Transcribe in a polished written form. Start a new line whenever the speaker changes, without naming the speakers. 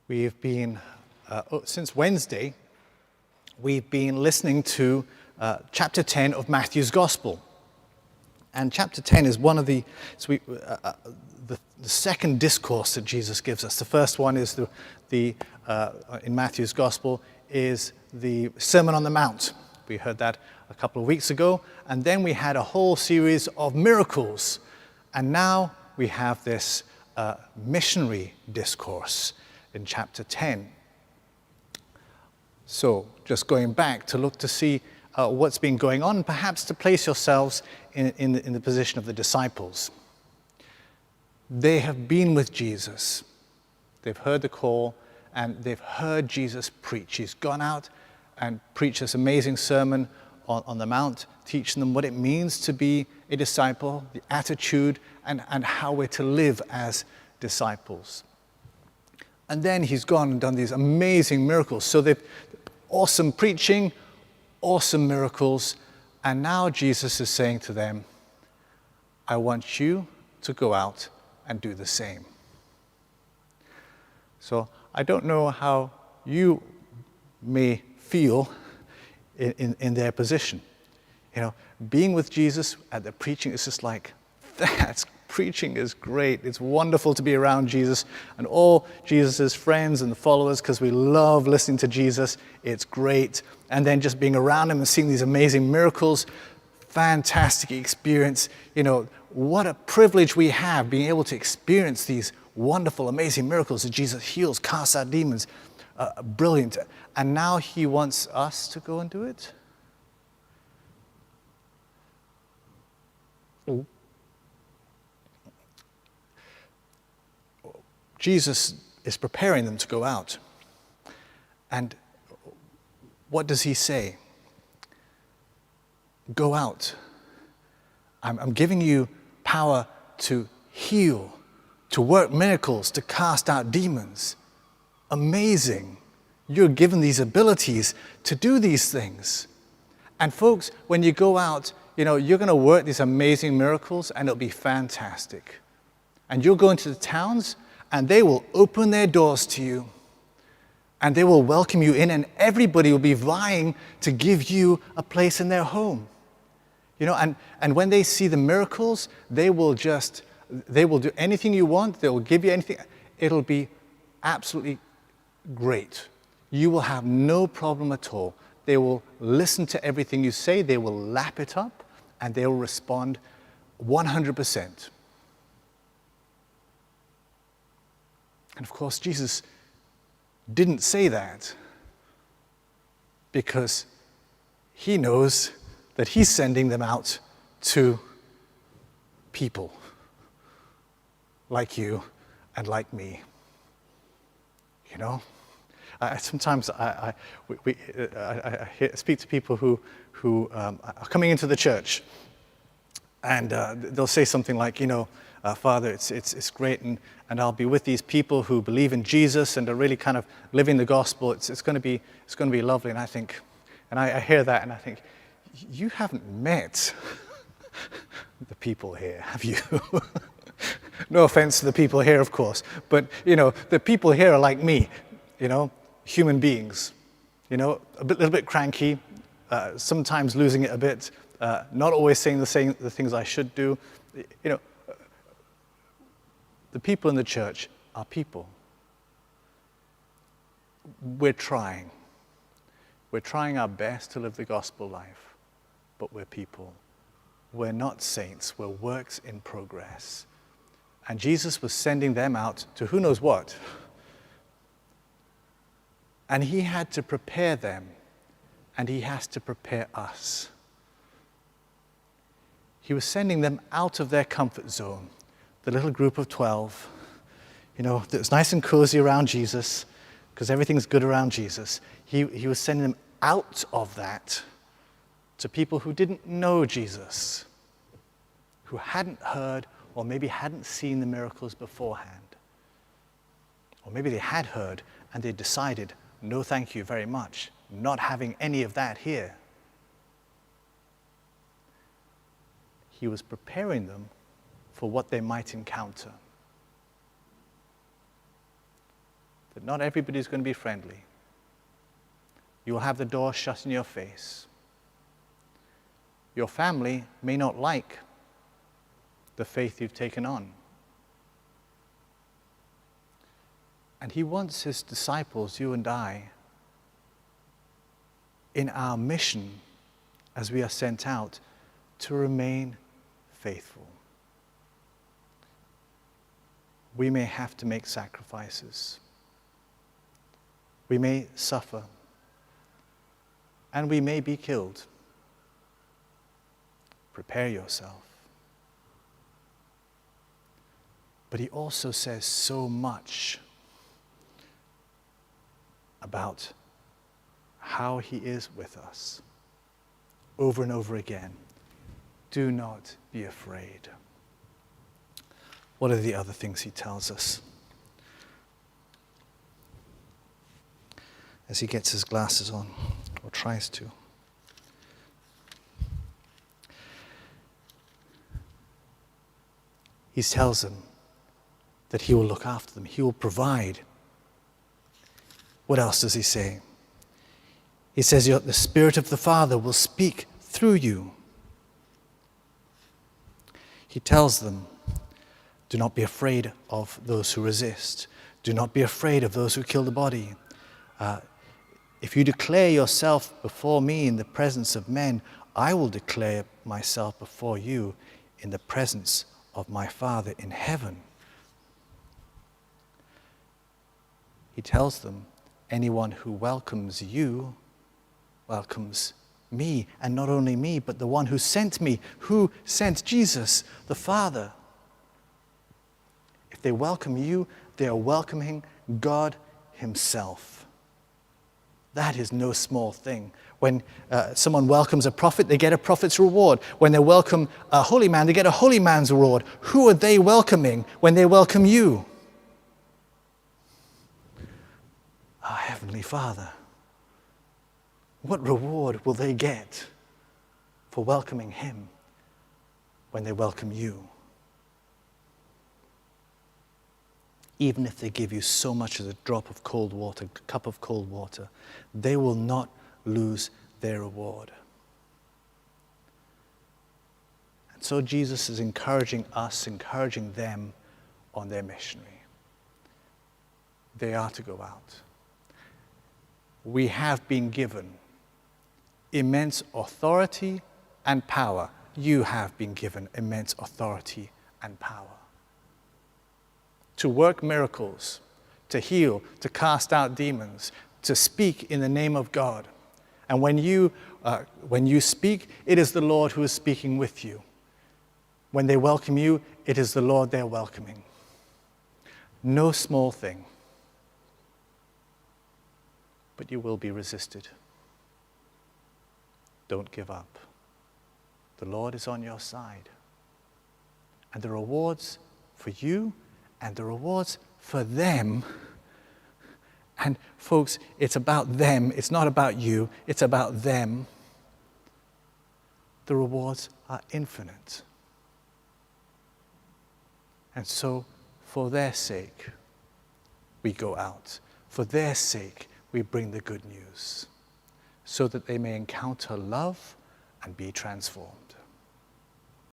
We've been, since Wednesday, we've been listening to chapter 10 of Matthew's Gospel. And chapter 10 is one of the second discourse that Jesus gives us. The first one is in Matthew's Gospel is the Sermon on the Mount. We heard that a couple of weeks ago. And then we had a whole series of miracles. And now we have this missionary discourse in chapter 10. So just going back to look to see what's been going on, perhaps to place yourselves in the position of the disciples. They have been with Jesus. They've heard the call and they've heard Jesus preach. He's gone out and preached this amazing sermon on the Mount, teaching them what it means to be a disciple, the attitude, and how we're to live as disciples. And then he's gone and done these amazing miracles. So they've awesome preaching, awesome miracles, and now Jesus is saying to them, I want you to go out and do the same. So I don't know how you may feel in their position. You know, being with Jesus at the preaching is just like, preaching is great. It's wonderful to be around Jesus and all Jesus' friends and the followers because we love listening to Jesus. It's great. And then just being around him and seeing these amazing miracles, fantastic experience. You know, what a privilege we have being able to experience these wonderful, amazing miracles that Jesus heals, casts out demons. Brilliant. And now he wants us to go and do it? Jesus is preparing them to go out. And what does he say? Go out. I'm giving you power to heal, to work miracles, to cast out demons. Amazing. You're given these abilities to do these things. And folks, when you go out, you know, you're going to work these amazing miracles and it'll be fantastic. And you'll go into the towns and they will open their doors to you and they will welcome you in, and everybody will be vying to give you a place in their home. You know, and when they see the miracles, they will do anything you want. They will give you anything. It'll be absolutely great. You will have no problem at all. They will listen to everything you say. They will lap it up and they will respond 100%. And of course, Jesus didn't say that because he knows that he's sending them out to people like you and like me. You know, sometimes I speak to people who are coming into the church, and they'll say something like, you know, Father, it's great, and I'll be with these people who believe in Jesus and are really kind of living the gospel. It's going to be lovely. And I think, and I hear that, and I think, you haven't met the people here, have you? No offense to the people here, of course, but you know, the people here are like me, you know, human beings, you know, little bit cranky, sometimes losing it a bit, not always saying the things I should do, you know. The people in the church are people. We're trying. We're trying our best to live the gospel life, but we're people. We're not saints. We're works in progress. And Jesus was sending them out to who knows what. And he had to prepare them, and he has to prepare us. He was sending them out of their comfort zone. The little group of 12, you know, that was nice and cozy around Jesus, because everything's good around Jesus. He was sending them out of that to people who didn't know Jesus, who hadn't heard or maybe hadn't seen the miracles beforehand. Or maybe they had heard and they decided, no thank you very much, not having any of that here. He was preparing them for what they might encounter. that not everybody is going to be friendly. You will have the door shut in your face. Your family may not like the faith you've taken on. And he wants his disciples, you and I, in our mission as we are sent out, to remain faithful. We may have to make sacrifices. We may suffer. And we may be killed. Prepare yourself. But he also says so much about how he is with us. Over and over again. Do not be afraid. What are the other things he tells us? As he gets his glasses on, or tries to. He tells them that he will look after them. He will provide. What else does he say? He says the Spirit of the Father will speak through you. He tells them, do not be afraid of those who resist. Do not be afraid of those who kill the body. If you declare yourself before me in the presence of men, I will declare myself before you in the presence of my Father in heaven. He tells them, anyone who welcomes you welcomes me, and not only me, but the one who sent me, who sent Jesus, the Father. If they welcome you, they are welcoming God himself. That is no small thing. When someone welcomes a prophet, they get a prophet's reward. When they welcome a holy man, they get a holy man's reward. Who are they welcoming when they welcome you? Our Heavenly Father. What reward will they get for welcoming him when they welcome you? Even if they give you so much as a drop of cold water, a cup of cold water, they will not lose their reward. And so Jesus is encouraging us, encouraging them on their missionary. They are to go out. We have been given immense authority and power. You have been given immense authority and power. To work miracles, to heal, to cast out demons, to speak in the name of God. And when you speak, it is the Lord who is speaking with you. When they welcome you, it is the Lord they're welcoming. No small thing. But you will be resisted. Don't give up. The Lord is on your side. And the rewards for you and the rewards for them. And folks, it's about them. It's not about you. It's about them. The rewards are infinite. And so, for their sake, we go out. For their sake, we bring the good news, so that they may encounter love and be transformed.